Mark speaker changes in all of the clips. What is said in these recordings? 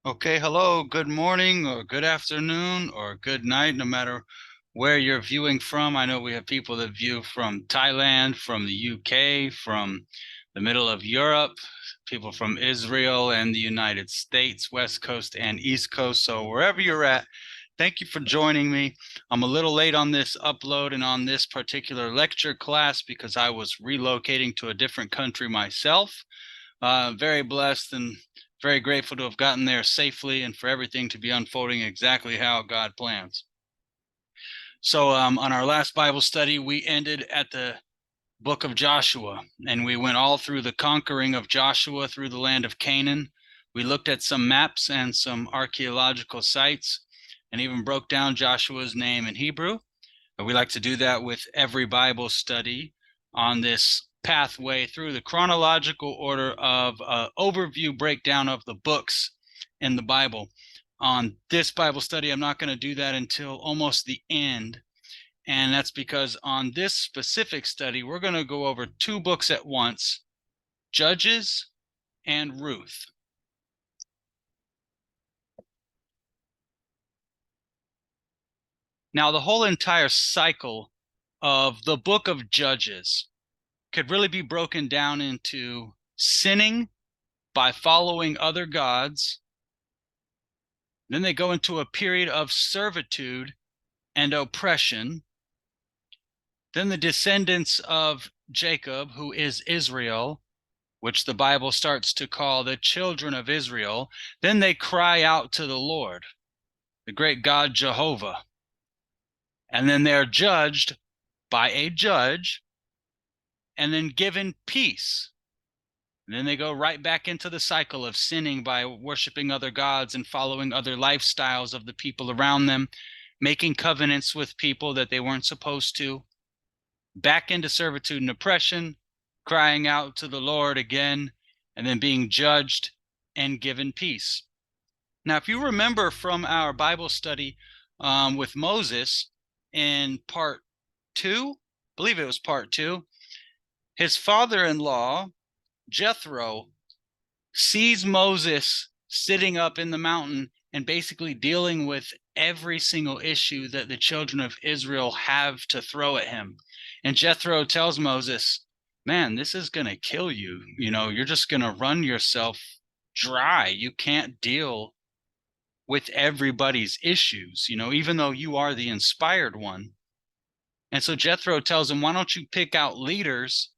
Speaker 1: Okay, hello, good morning or good afternoon or good night, no matter where you're viewing from. I know we have people that view from Thailand, from the UK, from the middle of Europe, people from Israel and the United States, West Coast and East Coast. So wherever you're at, thank you for joining me. I'm a little late on this upload and on this particular lecture class because I was relocating to a different country myself. Very blessed and very grateful to have gotten there safely and for everything to be unfolding exactly how God plans. So on our last Bible study, we ended at the book of Joshua, and we went all through the conquering of Joshua through the land of Canaan. We looked at some maps and some archaeological sites and even broke down Joshua's name in Hebrew. We like to do that with every Bible study on this pathway through the chronological order of overview breakdown of the books in the Bible. On this Bible study, I'm not going to do that until almost the end. And that's because on this specific study, we're going to go over two books at once, Judges and Ruth. Now, the whole entire cycle of the book of Judges could really be broken down into sinning by following other gods. Then they go into a period of servitude and oppression. Then the descendants of Jacob, who is Israel, which the Bible starts to call the children of Israel, then they cry out to the Lord, the great God Jehovah. And then they're judged by a judge and then given peace. And then they go right back into the cycle of sinning by worshiping other gods and following other lifestyles of the people around them, making covenants with people that they weren't supposed to, back into servitude and oppression, crying out to the Lord again, and then being judged and given peace. Now, if you remember from our Bible study with Moses in part 2, I believe it was part 2, his father-in-law, Jethro, sees Moses sitting up in the mountain and basically dealing with every single issue that the children of Israel have to throw at him. And Jethro tells Moses, man, this is going to kill you. You're just going to run yourself dry. You can't deal with everybody's issues, even though you are the inspired one. And so Jethro tells him, why don't you pick out leaders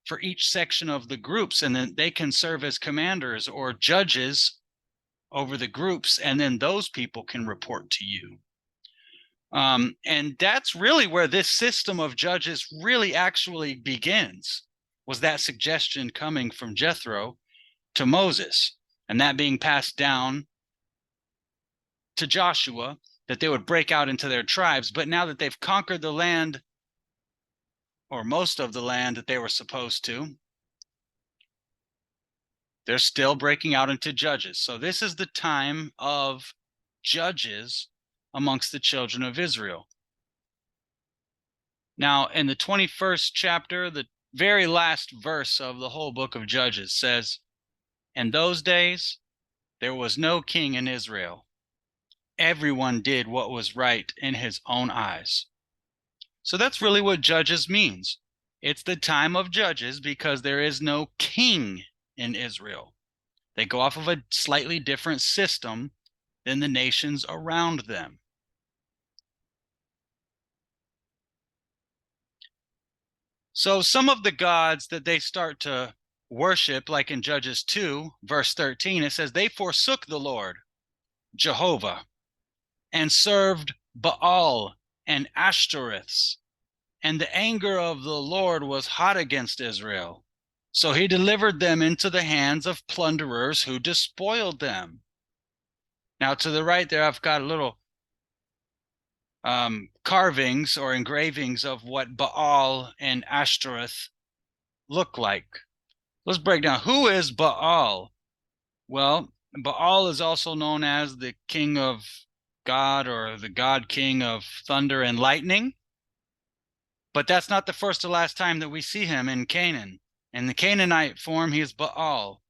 Speaker 1: for each section of the groups, and then they can serve as commanders or judges over the groups, and then those people can report to you. And that's really where this system of judges really actually begins, was that suggestion coming from Jethro to Moses, and that being passed down to Joshua, that they would break out into their tribes. But now that they've conquered the land, or most of the land that they were supposed to, they're still breaking out into judges. So this is the time of judges amongst the children of Israel. Now, in the 21st chapter, the very last verse of the whole book of Judges says, in those days, there was no king in Israel. Everyone did what was right in his own eyes. So that's really what Judges means. It's the time of Judges because there is no king in Israel. They go off of a slightly different system than the nations around them. So some of the gods that they start to worship, like in Judges 2, verse 13, it says, they forsook the Lord, Jehovah, and served Baal and Ashtoreths. And the anger of the Lord was hot against Israel. So he delivered them into the hands of plunderers who despoiled them. Now to the right there, I've got a little carvings or engravings of what Baal and Ashtoreth look like. Let's break down. Who is Baal? Well, Baal is also known as the king of God, or the god king of thunder and lightning. But that's not the first or last time that we see him in Canaan. In the Canaanite form, he is Baal.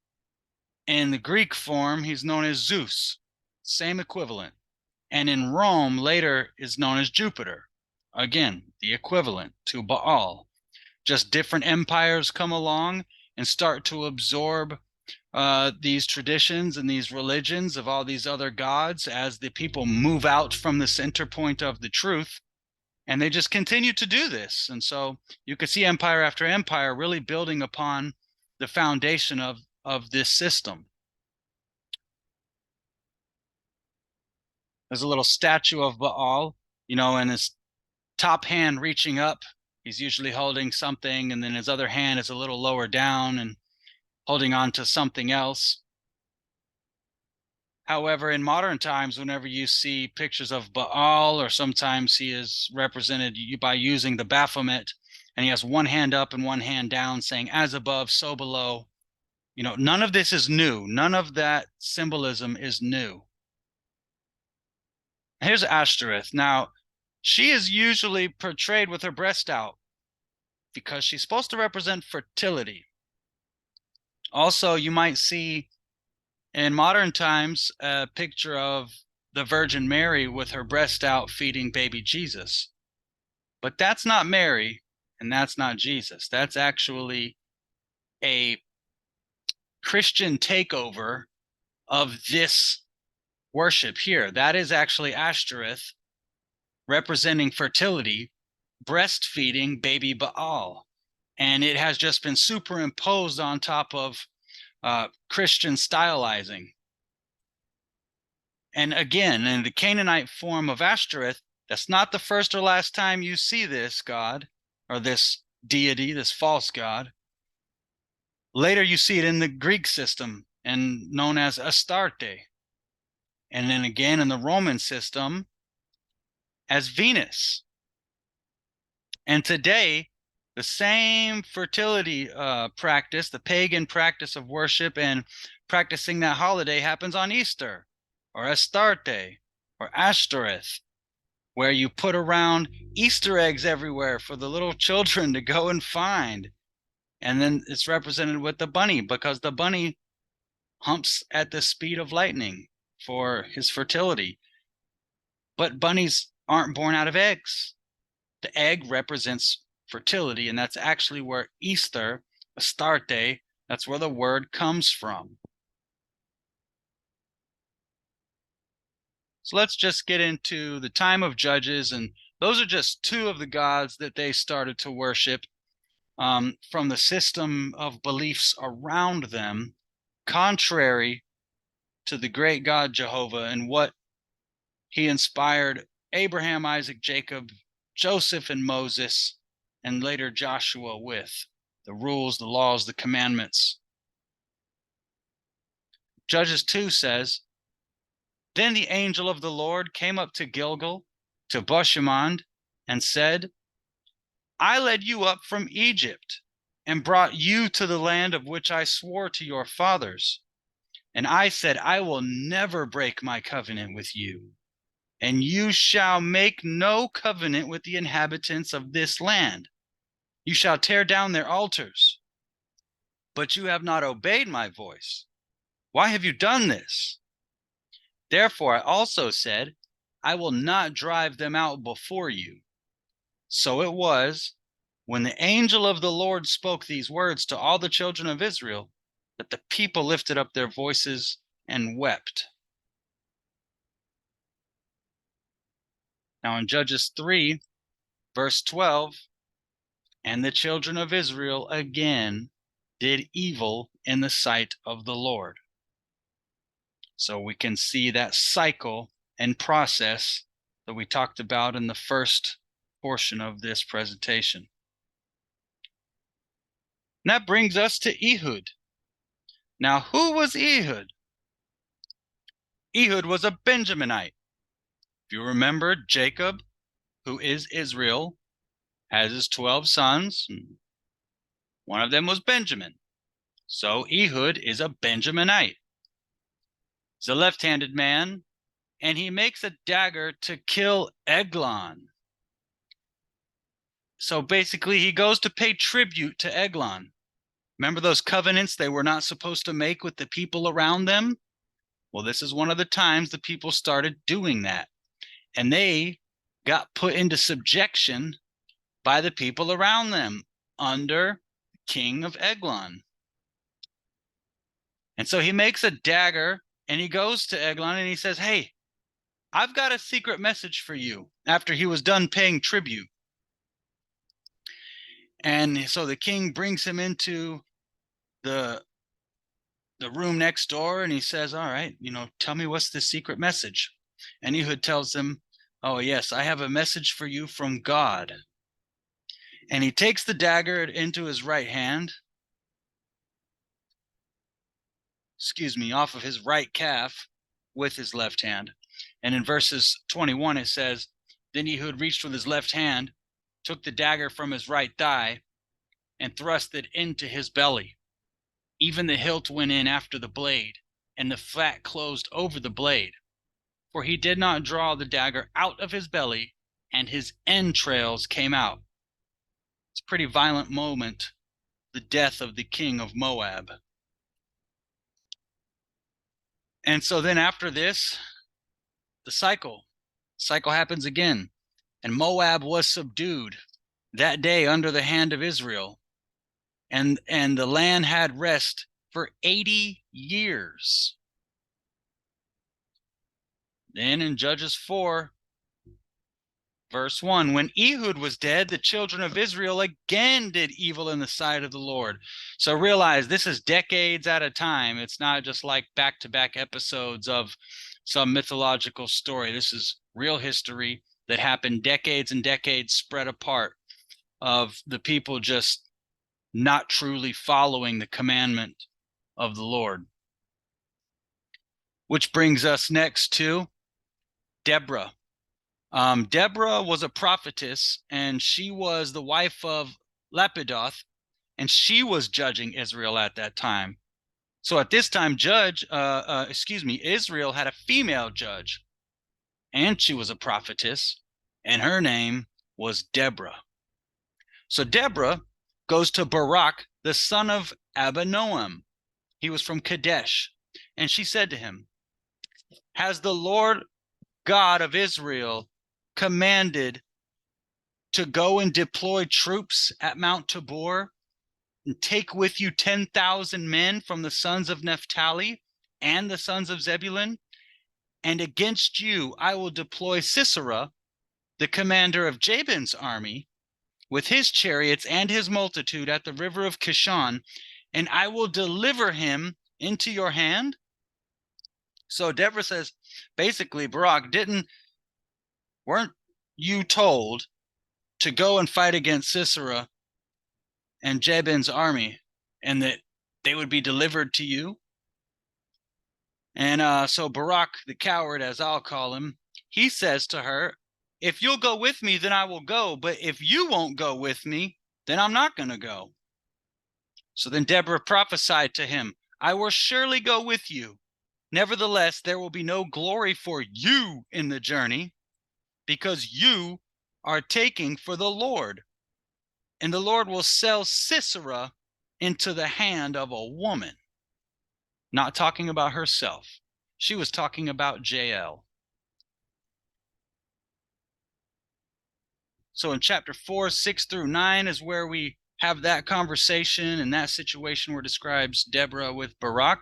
Speaker 1: In the Greek form, he's known as Zeus. same equivalent. And in Rome, later is known as Jupiter. Again, the equivalent to Baal. Just different empires come along and start to absorb these traditions and these religions of all these other gods as the people move out from the center point of the truth. And they just continue to do this. And so you could see empire after empire really building upon the foundation of this system. There's a little statue of Baal, and his top hand reaching up. He's usually holding something, and then his other hand is a little lower down and holding on to something else. However, in modern times, whenever you see pictures of Baal, or sometimes he is represented by using the Baphomet, and he has one hand up and one hand down saying, as above, so below. None of this is new. None of that symbolism is new. Here's Ashtoreth. Now, she is usually portrayed with her breast out because she's supposed to represent fertility. Also, you might see in modern times a picture of the Virgin Mary with her breast out feeding baby Jesus. But that's not Mary, and that's not Jesus. That's actually a Christian takeover of this worship here. That is actually Ashtoreth representing fertility, breastfeeding baby Baal. And it has just been superimposed on top of Christian stylizing. And again, in the Canaanite form of Ashtoreth, that's not the first or last time you see this god or this deity, this false god. Later, you see it in the Greek system and known as Astarte. And then again in the Roman system as Venus. And today, the same fertility practice, the pagan practice of worship and practicing that holiday happens on Easter, or Astarte, or Ashtoreth, where you put around Easter eggs everywhere for the little children to go and find. And then it's represented with the bunny, because the bunny humps at the speed of lightning for his fertility. But bunnies aren't born out of eggs. The egg represents fertility, and that's actually where Easter, Astarte, that's where the word comes from. So let's just get into the time of Judges, and those are just two of the gods that they started to worship from the system of beliefs around them, contrary to the great God Jehovah and what he inspired Abraham, Isaac, Jacob, Joseph, and Moses, and later Joshua with the rules, the laws, the commandments. Judges 2 says, "Then the angel of the Lord came up to Gilgal, to Boshemond, and said, I led you up from Egypt and brought you to the land of which I swore to your fathers. And I said, I will never break my covenant with you. And you shall make no covenant with the inhabitants of this land. You shall tear down their altars. But you have not obeyed my voice. Why have you done this? Therefore I also said, I will not drive them out before you. So it was, when the angel of the Lord spoke these words to all the children of Israel, that the people lifted up their voices and wept." Now in Judges 3, verse 12, "And the children of Israel again did evil in the sight of the Lord." So we can see that cycle and process that we talked about in the first portion of this presentation. And that brings us to Ehud. Now, who was Ehud? Ehud was a Benjaminite. If you remember, Jacob, who is Israel, has his 12 sons. One of them was Benjamin. So Ehud is a Benjaminite. He's a left-handed man, and he makes a dagger to kill Eglon. So basically, he goes to pay tribute to Eglon. Remember those covenants they were not supposed to make with the people around them? Well, this is one of the times the people started doing that, and they got put into subjection by the people around them under King of Eglon. And so he makes a dagger and he goes to Eglon and he says, hey, I've got a secret message for you, after he was done paying tribute. And so the king brings him into the room next door and he says, all right, tell me, what's the secret message? And Ehud tells him, oh yes, I have a message for you from God. And he takes the dagger into his right hand, off of his right calf with his left hand. And in verses 21, it says, then Ehud reached with his left hand, took the dagger from his right thigh, and thrust it into his belly. Even the hilt went in after the blade, and the fat closed over the blade. For he did not draw the dagger out of his belly, and his entrails came out. It's a pretty violent moment, the death of the king of Moab. And so then after this, the cycle happens again. And Moab was subdued that day under the hand of Israel. And the land had rest for 80 years. Then in Judges 4, verse 1, when Ehud was dead, the children of Israel again did evil in the sight of the Lord. So realize this is decades at a time. It's not just like back-to-back episodes of some mythological story. This is real history that happened decades and decades spread apart of the people just not truly following the commandment of the Lord. Which brings us next to Deborah. Deborah was a prophetess, and she was the wife of Lapidoth, and she was judging Israel at that time. So at this time, Israel had a female judge, and she was a prophetess, and her name was Deborah. So Deborah goes to Barak, the son of Abinoam. He was from Kadesh, and she said to him, has the Lord God of Israel commanded to go and deploy troops at Mount Tabor and take with you 10,000 men from the sons of Naphtali and the sons of Zebulun? And against you I will deploy Sisera, the commander of Jabin's army, with his chariots and his multitude at the river of Kishon, and I will deliver him into your hand. So Deborah says, basically, Barak, weren't you told to go and fight against Sisera and Jabin's army, and that they would be delivered to you? And so Barak, the coward, as I'll call him, he says to her, if you'll go with me, then I will go. But if you won't go with me, then I'm not going to go. So then Deborah prophesied to him, I will surely go with you. Nevertheless, there will be no glory for you in the journey, because you are taking for the Lord. And the Lord will sell Sisera into the hand of a woman. Not talking about herself. She was talking about JL. So in chapter 4, 6 through 9 is where we have that conversation and that situation where it describes Deborah with Barak.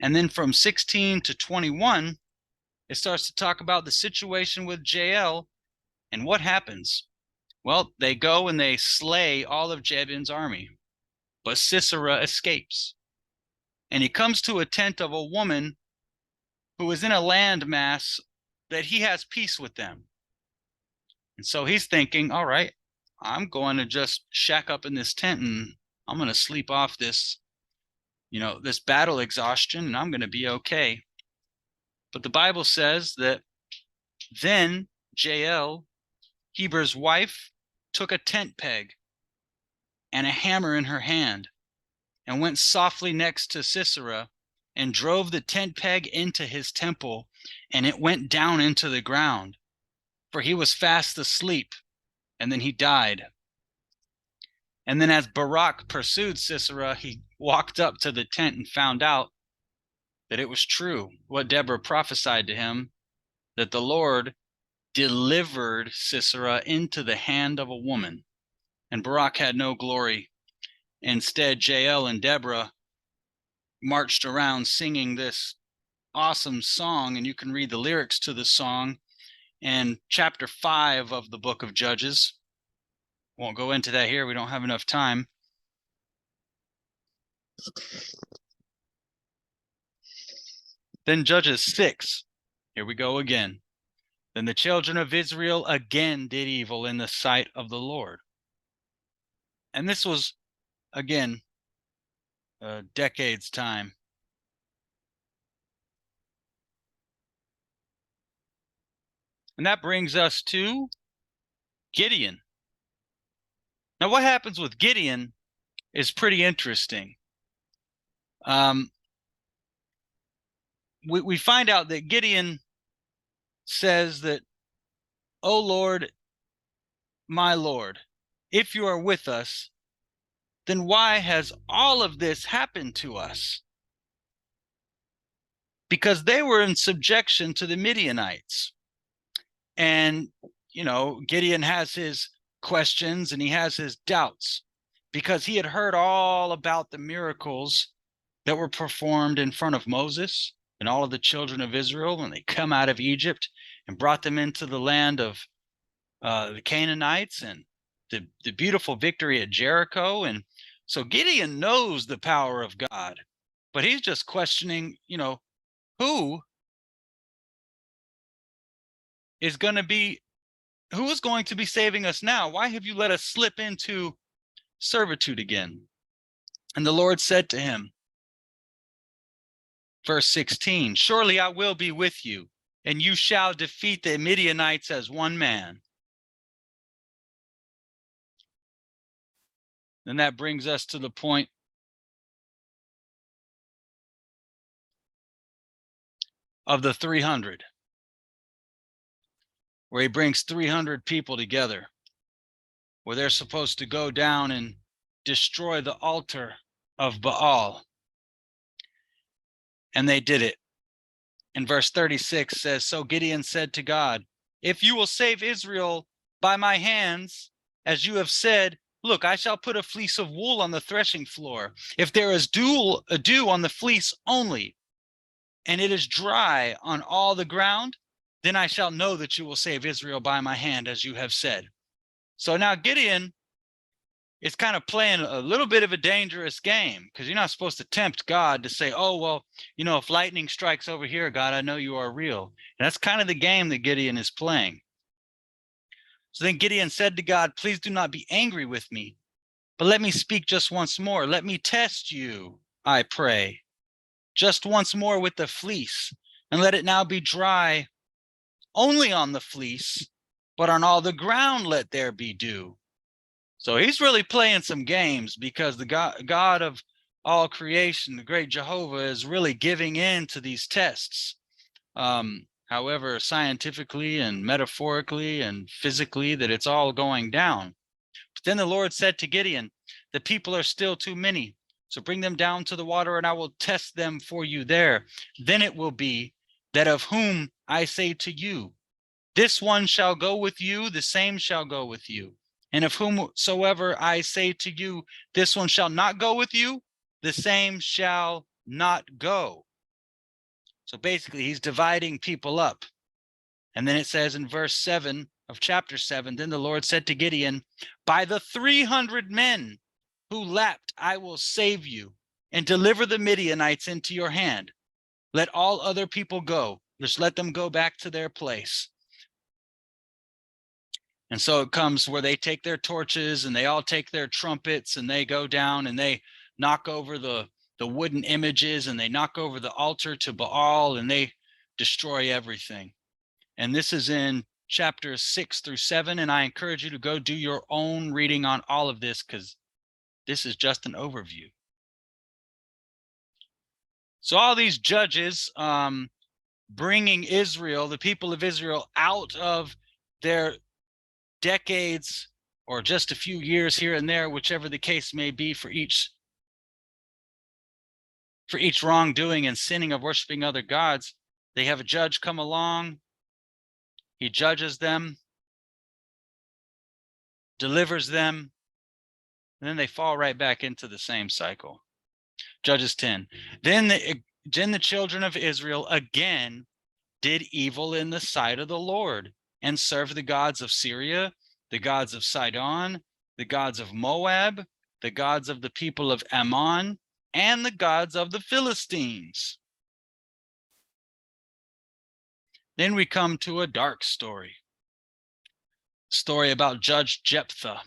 Speaker 1: And then from 16 to 21, it starts to talk about the situation with JL and what happens. Well, they go and they slay all of Jabin's army, but Sisera escapes. And he comes to a tent of a woman who is in a landmass that he has peace with them. And so he's thinking, all right, I'm going to just shack up in this tent and I'm going to sleep off this, this battle exhaustion, and I'm going to be okay. But the Bible says that then JL, Heber's wife, took a tent peg and a hammer in her hand and went softly next to Sisera and drove the tent peg into his temple, and it went down into the ground, for he was fast asleep, and then he died. And then as Barak pursued Sisera, he walked up to the tent and found out that it was true what Deborah prophesied to him, that the Lord delivered Sisera into the hand of a woman, and Barak had no glory. Instead, JL and Deborah marched around singing this awesome song, and you can read the lyrics to the song in chapter 5 of the book of Judges. Won't go into that here, we don't have enough time. Then Judges 6, here we go again. Then the children of Israel again did evil in the sight of the Lord. And this was, again, a decade's time. And that brings us to Gideon. Now, what happens with Gideon is pretty interesting. We find out that Gideon says that, "O Lord, my Lord, if you are with us, then why has all of this happened to us?" Because they were in subjection to the Midianites. And, you know, Gideon has his questions and he has his doubts because he had heard all about the miracles that were performed in front of Moses and all of the children of Israel when they come out of Egypt and brought them into the land of the Canaanites, and the beautiful victory at Jericho. And so Gideon knows the power of God, but he's just questioning, you know, who is going to be saving us now? Why have you let us slip into servitude again? And the Lord said to him, verse 16, "Surely I will be with you, and you shall defeat the Midianites as one man." And that brings us to the point of the 300, where he brings 300 people together, where they're supposed to go down and destroy the altar of Baal. And they did it. And verse 36 says, "So Gideon said to God, if you will save Israel by my hands, as you have said, look, I shall put a fleece of wool on the threshing floor. If there is dew on the fleece only, and it is dry on all the ground, then I shall know that you will save Israel by my hand, as you have said." So now Gideon is kind of playing a little bit of a dangerous game, because you're not supposed to tempt God to say, "Oh, well, you know, if lightning strikes over here, God, I know you are real." And that's kind of the game that Gideon is playing. So then Gideon said to God, "Please do not be angry with me, but let me speak just once more. Let me test you, I pray, just once more with the fleece, and let it now be dry only on the fleece, but on all the ground let there be dew." So he's really playing some games, because the God of all creation, the great Jehovah, is really giving in to these tests. However, scientifically and metaphorically and physically, that it's all going down. But then the Lord said to Gideon, "The people are still too many, so bring them down to the water, and I will test them for you there. Then it will be that of whom I say to you, this one shall go with you, the same shall go with you. And of whomsoever I say to you, this one shall not go with you, the same shall not go." So basically, he's dividing people up. And then it says in verse 7 of chapter 7, "Then the Lord said to Gideon, by the 300 men who lapped, I will save you and deliver the Midianites into your hand. Let all other people go. Just let them go back to their place." And so it comes where they take their torches and they all take their trumpets and they go down and they knock over the wooden images and they knock over the altar to Baal and they destroy everything. And this is in chapters 6 through 7. And I encourage you to go do your own reading on all of this, because this is just an overview. So all these judges bringing Israel, the people of Israel, out of their decades or just a few years here and there, whichever the case may be for each for each wrongdoing and sinning of worshiping other gods, they have a judge come along. He judges them, delivers them, and then they fall right back into the same cycle. Judges 10. Then the children of Israel again did evil in the sight of the Lord, and served the gods of Syria, the gods of Sidon, the gods of Moab, the gods of the people of Ammon, and the gods of the Philistines. Then we come to a dark story about Judge Jephthah.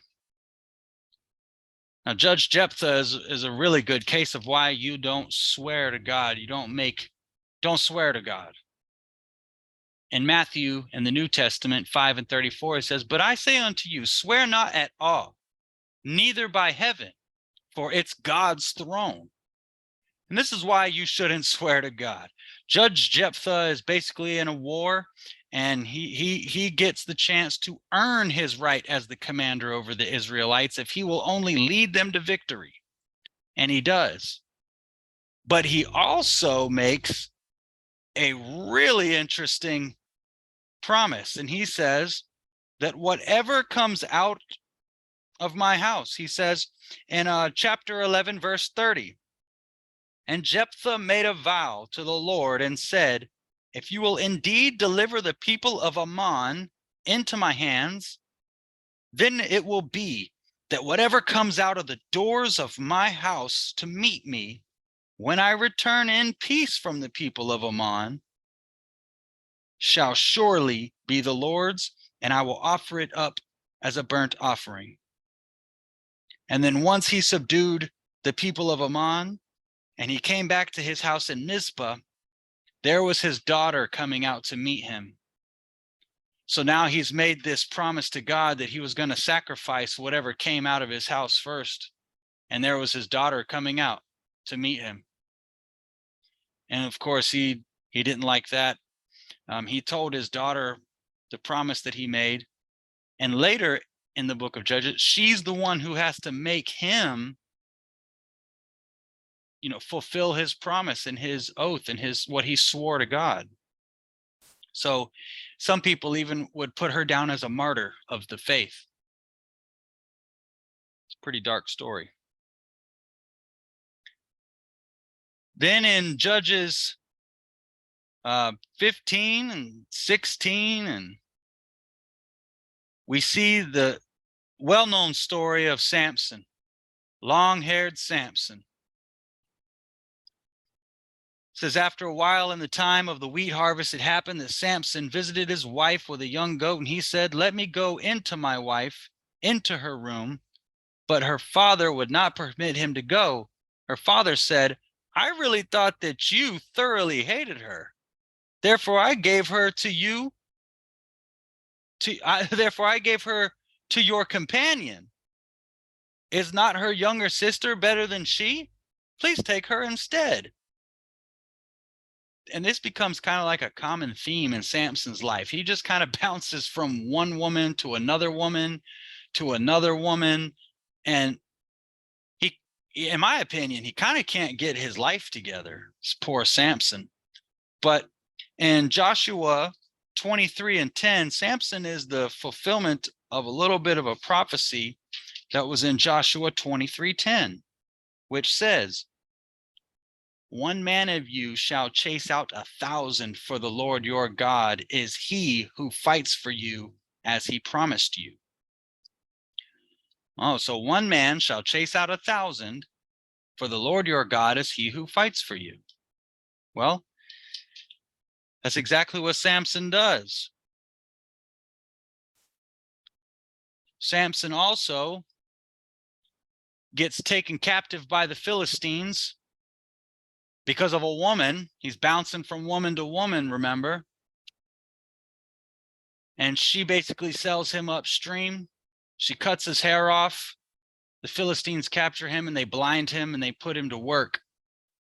Speaker 1: Now, Judge Jephthah is a really good case of why you don't swear to God. You don't swear to God. In Matthew, in the New Testament, 5:34, it says, "But I say unto you, swear not at all, neither by heaven, for it's God's throne." And this is why you shouldn't swear to God. Judge Jephthah is basically in a war, and he gets the chance to earn his right as the commander over the Israelites if he will only lead them to victory. And he does. But he also makes a really interesting promise. And he says that whatever comes out of my house, he says in chapter 11, verse 30, "And Jephthah made a vow to the Lord and said, if you will indeed deliver the people of Ammon into my hands, then it will be that whatever comes out of the doors of my house to meet me, when I return in peace from the people of Ammon, shall surely be the Lord's, and I will offer it up as a burnt offering." And then once he subdued the people of Ammon, and he came back to his house in Mizpah, there was his daughter coming out to meet him. So now he's made this promise to God that he was going to sacrifice whatever came out of his house first. And there was his daughter coming out to meet him. And of course, he didn't like that. He told his daughter the promise that he made. And later in the book of Judges, she's the one who has to make him, fulfill his promise and his oath and what he swore to God. So some people even would put her down as a martyr of the faith. It's a pretty dark story. Then in Judges 15 and 16, and we see the well-known story of Samson, long-haired Samson. It says, after a while in the time of the wheat harvest, it happened that Samson visited his wife with a young goat, and he said, "Let me go into my wife, into her room." But her father would not permit him to go. Her father said, "I really thought that you thoroughly hated her. Therefore I gave her to you. Therefore I gave her to your companion. Is not her younger sister better than she? Please take her instead." And this becomes kind of like a common theme in Samson's life. He just kind of bounces from one woman to another woman to another woman. And he, in my opinion, he kind of can't get his life together. It's poor Samson. But in Joshua 23:10, Samson is the fulfillment of a little bit of a prophecy that was in Joshua 23:10, which says, "One man of you shall chase out 1,000, for the Lord your God is he who fights for you as he promised you." Oh, so one man shall chase out 1,000, for the Lord your God is he who fights for you. Well, that's exactly what Samson does. Samson also gets taken captive by the Philistines because of a woman. He's bouncing from woman to woman, remember? And she basically sells him upstream. She cuts his hair off. The Philistines capture him and they blind him and they put him to work.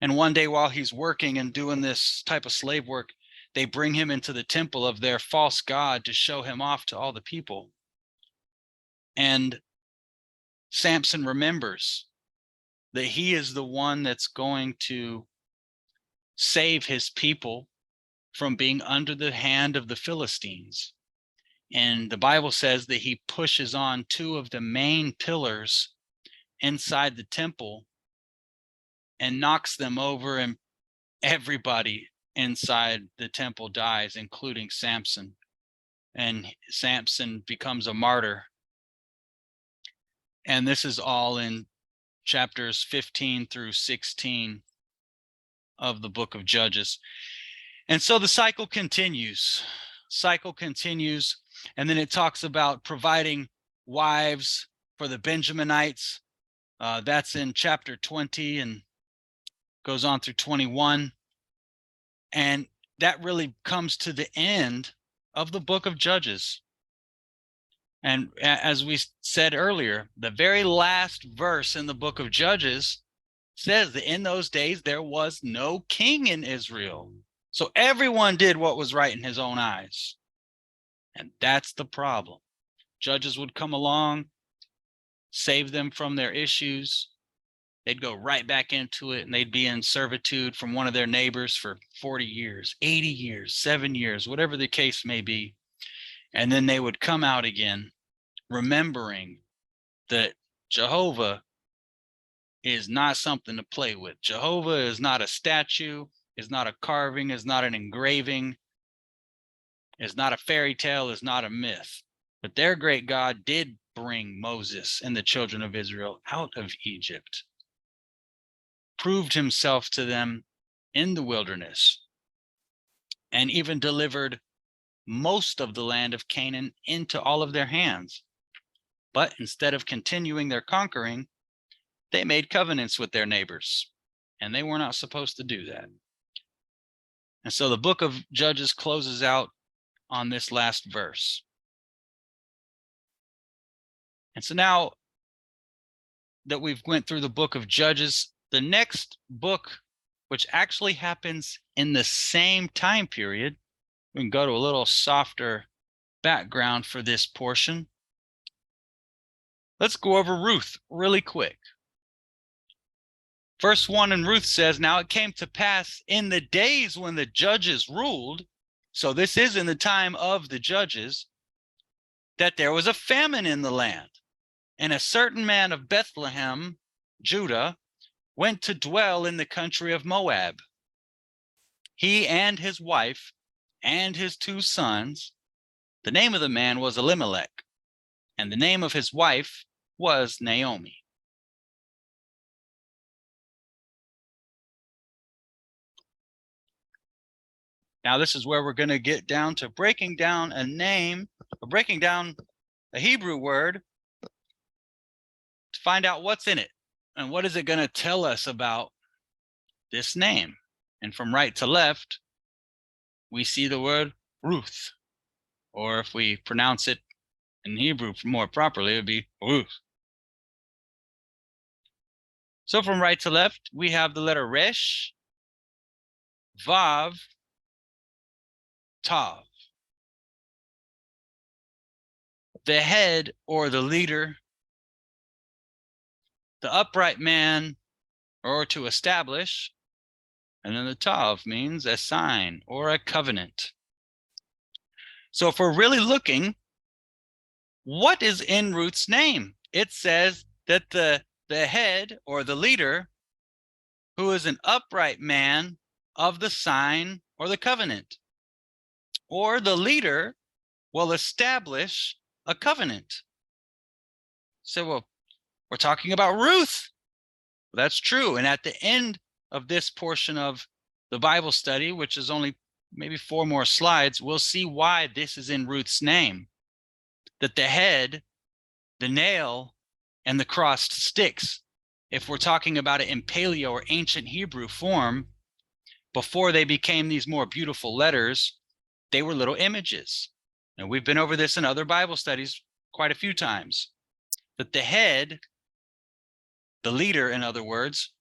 Speaker 1: And one day while he's working and doing this type of slave work, they bring him into the temple of their false god to show him off to all the people. And Samson remembers that he is the one that's going to save his people from being under the hand of the Philistines. And the Bible says that he pushes on two of the main pillars inside the temple and knocks them over, and everybody inside the temple dies, including Samson. And Samson becomes a martyr. And this is all in chapters 15 through 16 of the book of Judges. And so the cycle continues. And then it talks about providing wives for the Benjaminites. That's in chapter 20 and goes on through 21. And that really comes to the end of the book of Judges. And as we said earlier, the very last verse in the book of Judges says that in those days there was no king in Israel. So everyone did what was right in his own eyes. And that's the problem. Judges would come along, save them from their issues. They'd go right back into it, and they'd be in servitude from one of their neighbors for 40 years, 80 years, 7 years, whatever the case may be. And then they would come out again, remembering that Jehovah is not something to play with. Jehovah is not a statue, is not a carving, is not an engraving, is not a fairy tale, is not a myth. But their great God did bring Moses and the children of Israel out of Egypt, proved himself to them in the wilderness, and even delivered most of the land of Canaan into all of their hands. But instead of continuing their conquering, they made covenants with their neighbors, and they were not supposed to do that. And so the book of Judges closes out on this last verse. And so now that we've went through the book of Judges, the next book, which actually happens in the same time period, we can go to a little softer background for this portion. Let's go over Ruth really quick. Verse 1 in Ruth says, "Now it came to pass in the days when the judges ruled," so this is in the time of the judges, "that there was a famine in the land. And a certain man of Bethlehem, Judah, went to dwell in the country of Moab. He and his wife and his 2 sons. The name of the man was Elimelech, and the name of his wife was Naomi." Now this is where we're going to get down to breaking down a name, or breaking down a Hebrew word to find out what's in it and what is it going to tell us about this name. And from right to left, we see the word Ruth, or if we pronounce it in Hebrew more properly, it would be Ruth. So from right to left, we have the letter Resh, Vav, Tav. The head or the leader, the upright man or to establish, and then the Tav means a sign or a covenant. So if we're really looking, what is in Ruth's name? It says that the head or the leader, who is an upright man of the sign or the covenant, or the leader will establish a covenant. So, well, we're talking about Ruth. Well, that's true. And at the end of this portion of the Bible study, which is only maybe 4 more slides, we'll see why this is in Ruth's name. That the head, the nail, and the crossed sticks, if we're talking about it in Paleo or ancient Hebrew form, before they became these more beautiful letters, they were little images. And we've been over this in other Bible studies quite a few times. That the head, the leader, in other words,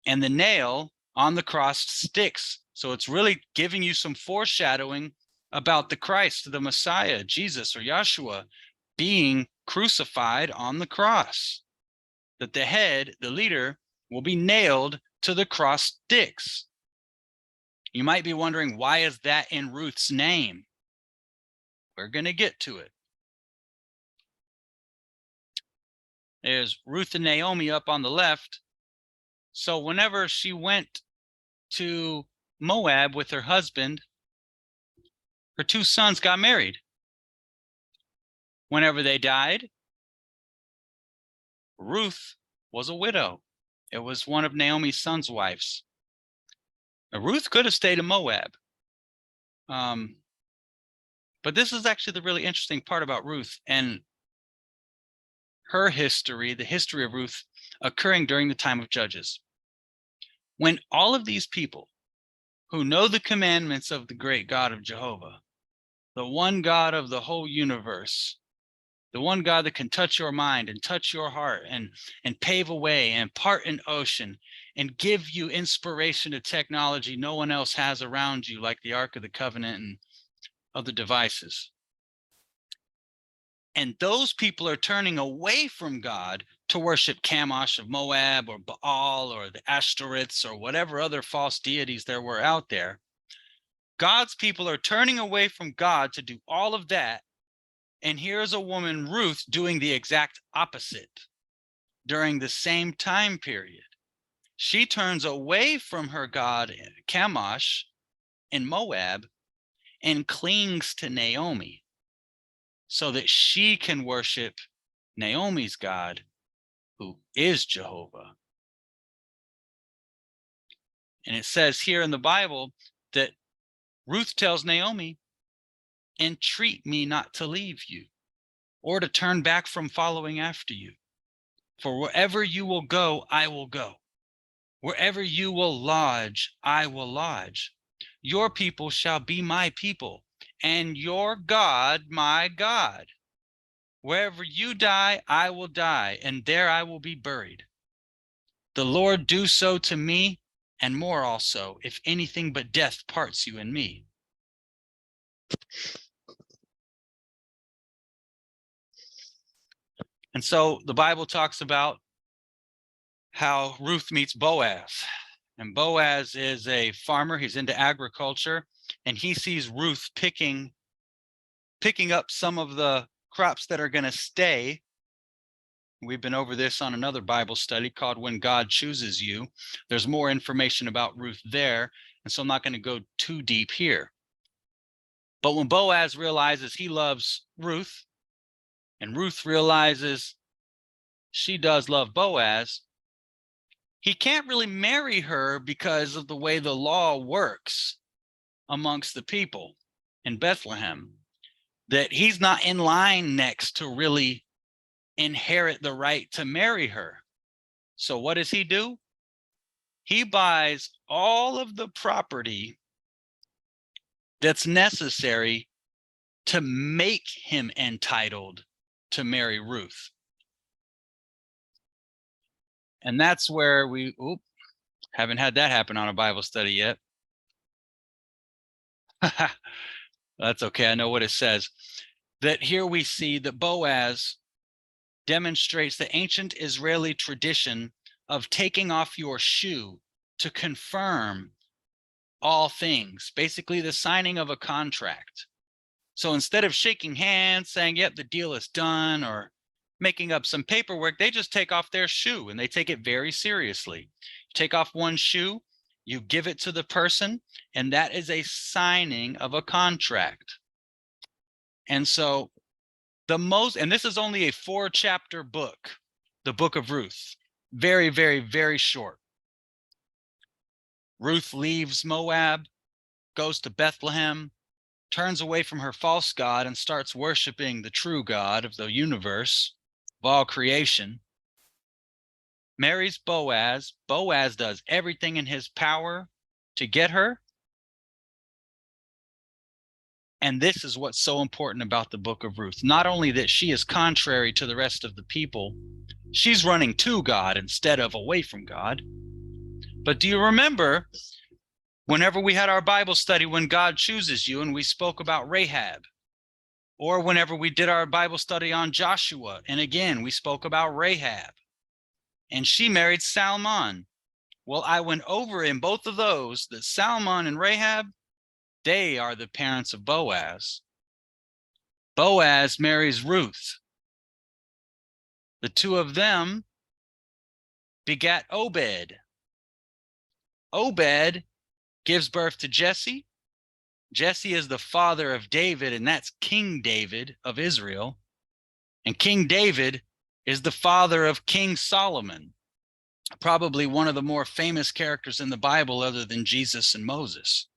Speaker 1: and the nail on the crossed sticks. So it's really giving you some foreshadowing about the Christ, the Messiah, Jesus or Yahshua, being crucified on the cross. That the head, the leader, will be nailed to the crossed sticks. You might be wondering, why is that in Ruth's name? We're going to get to it. There's Ruth and Naomi up on the left. So whenever she went to Moab with her husband, her two sons got married. Whenever they died, Ruth was a widow. It was one of Naomi's sons' wives. Now, Ruth could have stayed in Moab. But this is actually the really interesting part about Ruth and her history, the history of Ruth occurring during the time of Judges. When all of these people who know the commandments of the great God of Jehovah, the one God of the whole universe, the one God that can touch your mind and touch your heart and pave a way and part an ocean and give you inspiration to technology no one else has around you, like the Ark of the Covenant and other devices. And those people are turning away from God to worship Chemosh of Moab or Baal or the Ashtoreths or whatever other false deities there were out there. God's people are turning away from God to do all of that. And here's a woman, Ruth, doing the exact opposite during the same time period. She turns away from her god, Chemosh, in Moab, and clings to Naomi so that she can worship Naomi's God, who is Jehovah. And it says here in the Bible that Ruth tells Naomi, entreat me not to leave you or to turn back from following after you. For wherever you will go, I will go. Wherever you will lodge, I will lodge. Your people shall be my people, and your God, my God. Wherever you die, I will die, and there I will be buried. The Lord do so to me, and more also, if anything but death parts you and me. And so the Bible talks about how Ruth meets Boaz. And Boaz is a farmer. He's into agriculture, and he sees Ruth picking up some of the crops that are going to stay. We've been over this on another Bible study called When God Chooses You. There's more information about Ruth there, and so I'm not going to go too deep here. But when Boaz realizes he loves Ruth, and Ruth realizes she does love Boaz, he can't really marry her because of the way the law works amongst the people in Bethlehem, that he's not in line next to really inherit the right to marry her. So what does he do? He buys all of the property that's necessary to make him entitled to marry Ruth. And that's where we haven't had that happen on a Bible study yet. That's okay. I know what it says. That here we see that Boaz demonstrates the ancient Israeli tradition of taking off your shoe to confirm all things, basically the signing of a contract. So instead of shaking hands, saying, yep, the deal is done, or making up some paperwork, they just take off their shoe and they take it very seriously. Take off one shoe, you give it to the person, and that is a signing of a contract. And so and this is only a 4-chapter book, the book of Ruth. Very, very, very short. Ruth leaves Moab, goes to Bethlehem, turns away from her false god and starts worshiping the true God of the universe, of all creation. Marries Boaz. Boaz does everything in his power to get her. And this is what's so important about the book of Ruth. Not only that she is contrary to the rest of the people, she's running to God instead of away from God. But do you remember whenever we had our Bible study, When God Chooses You, and we spoke about Rahab? Or whenever we did our Bible study on Joshua, and again, we spoke about Rahab. And she married Salmon. Well, I went over in both of those that Salmon and Rahab, they are the parents of Boaz. Boaz marries Ruth. The two of them begat Obed. Obed gives birth to Jesse. Jesse is the father of David, and that's King David of Israel. And King David is the father of King Solomon, probably one of the more famous characters in the Bible other than Jesus and Moses.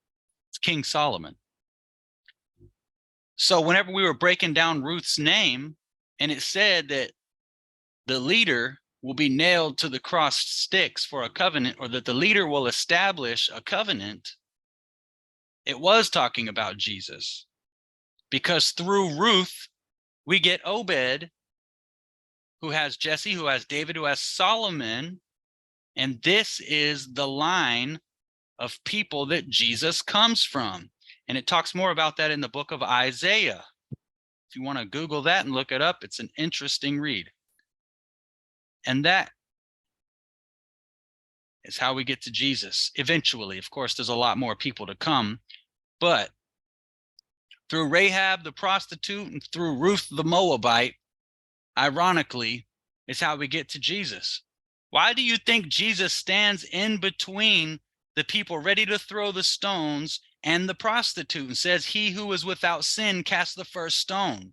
Speaker 1: It's King Solomon. So whenever we were breaking down Ruth's name, and it said that the leader will be nailed to the crossed sticks for a covenant, or that the leader will establish a covenant, it was talking about Jesus. Because through Ruth, we get Obed, who has Jesse, who has David, who has Solomon, and this is the line of people that Jesus comes from. And it talks more about that in the book of Isaiah. If you want to Google that and look it up, it's an interesting read. And that is how we get to Jesus eventually. Of course, there's a lot more people to come, but through Rahab the prostitute and through Ruth the Moabite, ironically, is how we get to Jesus. Why do you think Jesus stands in between the people ready to throw the stones and the prostitute and says, "He who is without sin cast the first stone"?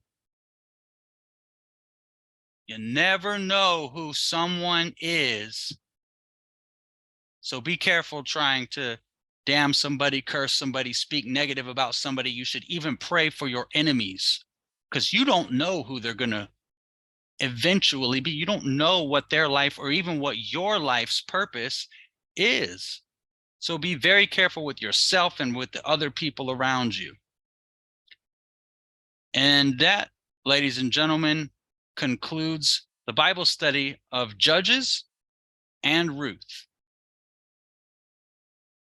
Speaker 1: You never know who someone is. So be careful trying to damn somebody, curse somebody, speak negative about somebody. You should even pray for your enemies, because you don't know who they're going to eventually be. You don't know what their life or even what your life's purpose is. So be very careful with yourself and with the other people around you. And that, ladies and gentlemen, concludes the Bible study of Judges and Ruth.